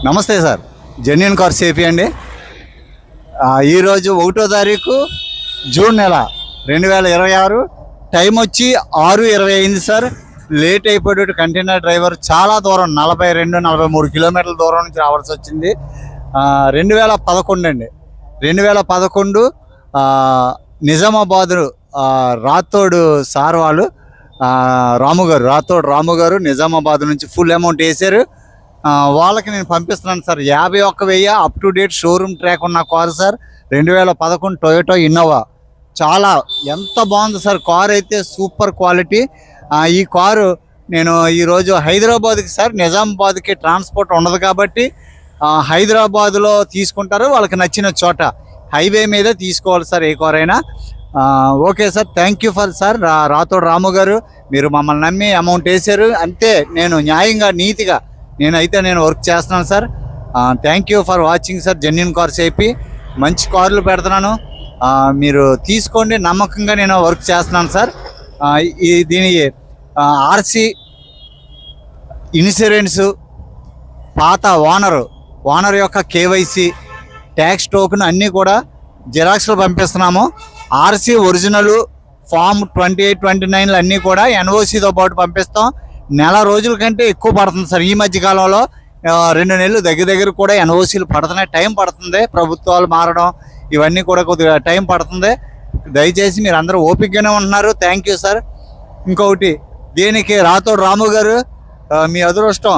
నమస్తే sir, genuine cars AP అండి. ఈరోజు 1వ తారీఖు జూన్ నెల 2026, టైం వచ్చి 6:20 అయింది సార్. లేట్ అయిపోయేటట్టు కంటైనర్ డ్రైవర్ చాలా దూరం 42-43 కిలోమీటర్ల దూరం నుంచి రావాల్సి వచ్చింది. 2011 అండి, 2011 నిజామాబాద్ రాథోడ్ సార్ వాళ్ళు రాథోడ్ రాము గారు నిజామాబాద్ నుంచి ఫుల్ అమౌంట్ వేసారు. వాళ్ళకి నేను పంపిస్తున్నాను sir. 51,000 up to date showroom track ఉన్న కారు సార్. 2011 Toyota Innova. చాలా ఎంత బాగుంది సార్, కారు అయితే సూపర్ క్వాలిటీ. ఈ కారు నేను ఈరోజు హైదరాబాద్కి సార్, నిజామాబాద్కి ట్రాన్స్పోర్ట్ ఉండదు కాబట్టి హైదరాబాద్లో తీసుకుంటారు. వాళ్ళకి నచ్చిన చోట హైవే మీద తీసుకోవాలి సార్ ఏ కారు అయినా. Okay sir, thank you for sir Rathod Ramu garu. మీరు మమ్మల్ని నమ్మి అమౌంట్ వేసారు అంతే. నేను న్యాయంగా నీతిగా నేను వర్క్ చేస్తున్నాను sir. Thank you for watching sir genuine cars AP. మంచి కార్లు పెడుతున్నాను, మీరు తీసుకోండి. నమ్మకంగా నేను వర్క్ చేస్తున్నాను సార్. దీని ఆర్సీ, ఇన్సూరెన్సు, పాత ఓనర్ యొక్క కేవైసీ, ట్యాక్స్ టోకెన్ అన్నీ కూడా జిరాక్స్లు పంపిస్తున్నాము. ఆర్సీ ఒరిజినల్, ఫామ్ 28, 29 అన్నీ కూడా ఎన్ఓసితో పాటు పంపిస్తాం. నెల రోజుల కంటే ఎక్కువ పడుతుంది సార్. ఈ మధ్య కాలంలో 2 నెలలు దగ్గర కూడా ఎన్ఓసీలు పడుతున్నాయి. టైం పడుతుంది, ప్రభుత్వాలు మారడం ఇవన్నీ కూడా కొద్దిగా టైం పడుతుంది. దయచేసి మీరు అందరూ ఓపికగానే ఉంటున్నారు. Thank you sir. ఇంకొకటి, దీనికి రాథోడ్ రాము గారు మీ అదృష్టం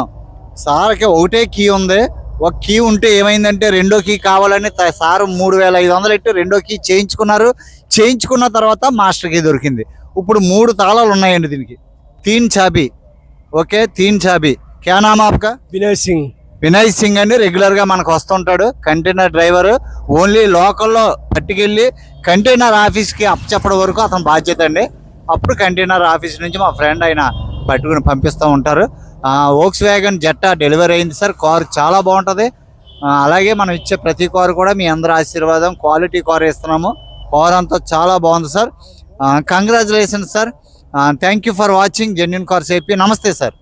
సార్కి ఒకటే కీ ఉంది. ఒక కీ ఉంటే ఏమైందంటే రెండో కీ కావాలని సార్ 3,500 ఎట్టి రెండో కీ చేయించుకున్న తర్వాత మాస్టర్ కీ దొరికింది. ఇప్పుడు 3 తాళాలు ఉన్నాయండి దీనికి. 3 చాబీ. ఓకే, 3 చాబీ. క్యా నామ్ ఆప్కా? వినయ్ సింగ్ అండి. రెగ్యులర్గా మనకు వస్తుంటాడు. Container driver. ఓన్లీ లోకల్లో పట్టుకెళ్ళి కంటైనర్ ఆఫీస్కి అప్పచెప్పడం వరకు అతను బాధ్యత అండి. అప్పుడు కంటైనర్ ఆఫీస్ నుంచి మా ఫ్రెండ్ ఆయన పట్టుకుని పంపిస్తూ ఉంటారు. వోక్స్ వ్యాగన్ జెట్టా డెలివరీ అయింది సార్. కారు చాలా బాగుంటుంది. అలాగే మనం ఇచ్చే ప్రతి కారు కూడా మీ అందరి ఆశీర్వాదం, క్వాలిటీ కారు ఇస్తున్నాము. కారు అంతా చాలా బాగుంది sir. Congratulations sir. Thank you for watching genuine cars AP. నమస్తే సార్.